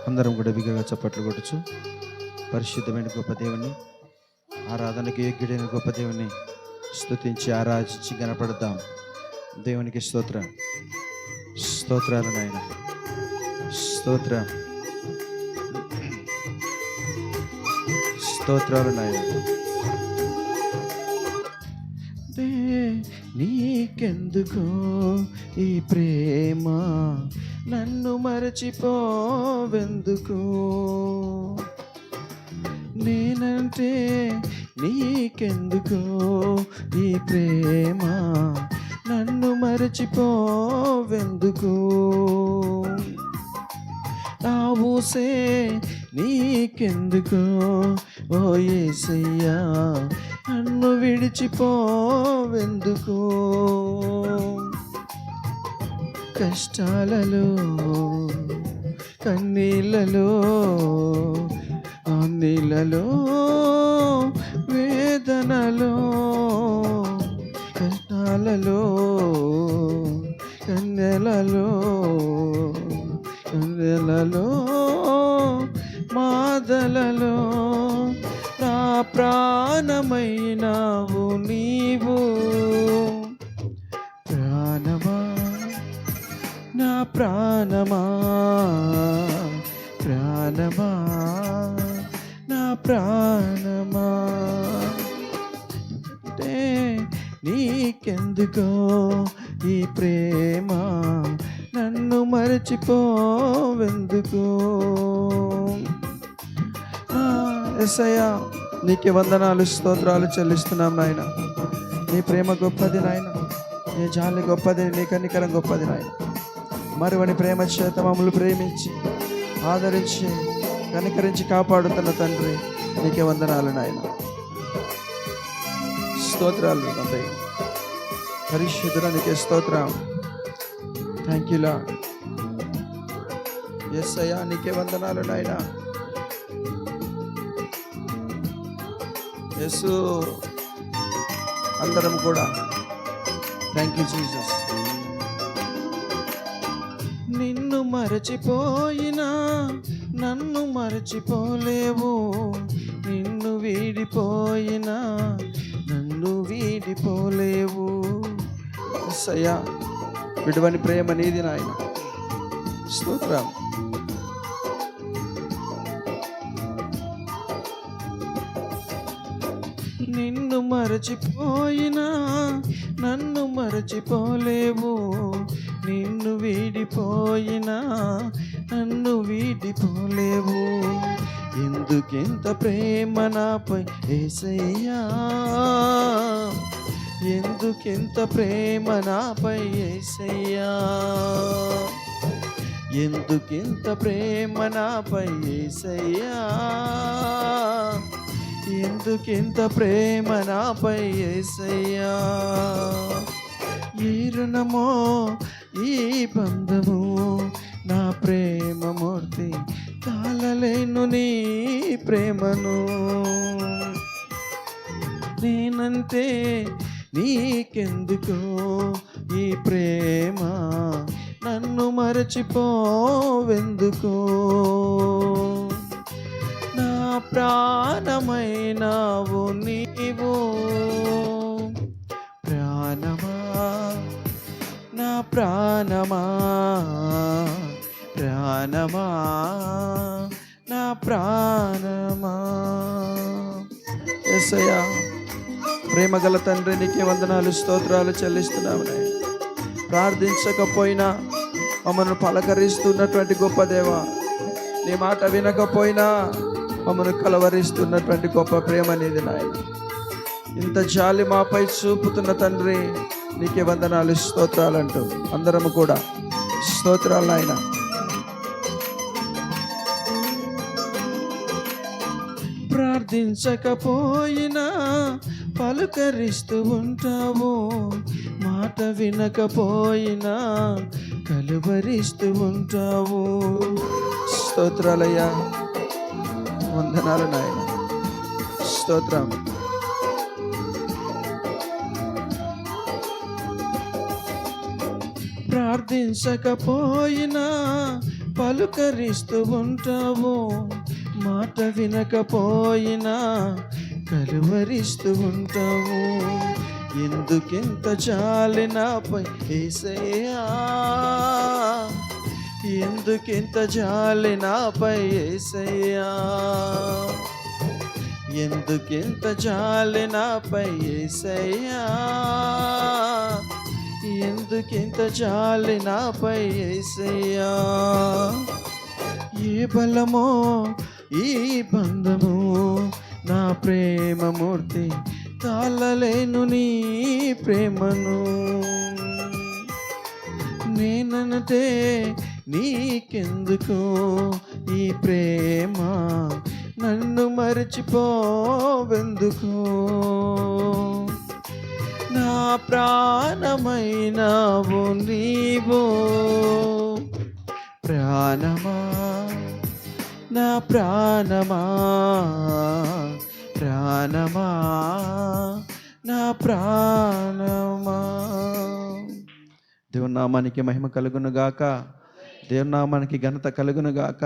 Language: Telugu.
అందరం కూడా బిగ్గరగా చప్పట్లు కొట్టచ్చు. పరిశుద్ధమైన గొప్ప దేవుని, ఆరాధనకి యోగ్యుడైన గొప్ప దేవుని స్తుతించి ఆరాధించి గణపడదాం. దేవునికి స్తోత్రం, స్తోత్రాలు నాయన, స్తోత్రం, స్తోత్రాలు నాయన. నీకెందుకో ఈ ప్రేమ, నన్ను మరచిపోవెందుకు? నేనంటే నీకెందుకో ఈ ప్రేమ, నన్ను మరచిపోవెందుకు? నా ఊసే నీకెందుకో ఓ యేసయ్యా, నన్ను విడిచిపోవెందుకు? కష్టాలలో, కన్నీళ్ళలో, నీళ్ళలో, వేదనలో, కష్టాలలో, కన్నెలలో, కన్నెలలో, మాదలలో నా ప్రాణమైనావు నీవు. ప్రాణమా, నా ప్రాణమా, ప్రాణమా, నా ప్రాణమా. అంటే నీకెందుకో ఈ ప్రేమ, నన్ను మరచిపోవెందుకు? యేసయ్యా, నీకే వందనాలు, స్తోత్రాలు చెల్లిస్తున్నాం నాయన. నీ ప్రేమ గొప్పది నాయన, నీ జాలి గొప్పది, నీ కనికరం గొప్పది నాయన. మరువని ప్రేమ చేత మమ్మల్ని ప్రేమించి ఆదరించి కనికరించి కాపాడుతున్న తండ్రి, నీకే వందనాలు నాయన. స్తోత్రాలు తండ్రి, పరిశుద్ధుడా నీకే స్తోత్రం. Thank you lord. యేసయ్యా, నీకే వందనాలు నాయన. యేసు, అందరం కూడా థ్యాంక్ యూ జీసస్. నిన్ను మరచిపోయినా నన్ను మరచిపోలేవు, నిన్ను వీడిపోయినా నన్ను వీడిపోలేవు. యేసయ్యా, విడువని ప్రేమ నీది నాయన. స్తోత్రం. నిన్ను మరచిపోయినా నన్ను మరచిపోలేవు, నిన్ను వీడిపోయినా నన్ను వీడిపోలేవు. ఎందుకెంత ప్రేమ నాపై యేసయ్యా, ఎందుకెంత ప్రేమ నాపై యేసయ్యా, ఎందుకెంత ప్రేమ నాపై యేసయ్యా, ఎందుకెంత ప్రేమ నాపై యేసయ్యా. ఈ రుణమో ఈ బంధము, నా ప్రేమ మూర్తి తాళలేను నీ ప్రేమను. నేనంటే నీకెందుకో ఈ ప్రేమ, నన్ను మరచిపోవెందుకు? నా ప్రాణమైనావు నీవు. ప్రాణమా, నా ప్రాణమా, ప్రాణమా, నా ప్రాణమా. యేసయ్యా, ప్రేమగల తండ్రి, నీకే వందనాలు, స్తోత్రాలు చెల్లిస్తున్నాము. ప్రార్థించకపోయినా మమ్మల్ని పలకరిస్తున్నటువంటి గొప్ప దేవా, నీ మాట వినకపోయినా మమ్మల్ని కలవరిస్తున్నటువంటి గొప్ప ప్రేమ నీది నాయన. ఇంత జాలి మాపై చూపుతున్న తండ్రి, నీకే వందనాలు, స్తోత్రాలు అంటూ అందరము కూడా స్తోత్రాలు నాయన. ప్రార్థించకపోయినా పలుకరిస్తూ ఉంటావు, మాట వినకపోయినా కలువరిస్తూ ఉంటావు. స్తోత్రాలయ్యా, వందనాలు నాయన. స్తోత్రం. ప్రార్థించకపోయినా పలుకరిస్తూ ఉంటావు, మాట వినకపోయినా కలువరిస్తూ ఉంటావు. ఎందుకింత జాలి నాపై యేసయ్యా, ఎందుకింత జాలి నాపై యేసయ్యా, ఎందుకింత జాలి నాపై యేసయ్యా, ఎందుకింత జాలి నాపై యేసయ్యా. ఏ బలమో ఈ బంధము, నా ప్రేమమూర్తి తాళలేను నీ ప్రేమను. నేనంటే నీకెందుకు ఈ ప్రేమ, నన్ను మరచిపోవెందుకు. నా ప్రాణమైనావు నీవు, ప్రాణమా నా ప్రాణమా, ప్రాణమా నా ప్రాణమా. దేవుని నామానికి మహిమ కలుగును గాక, దేవుని నామానికి ఘనత కలుగును గాక.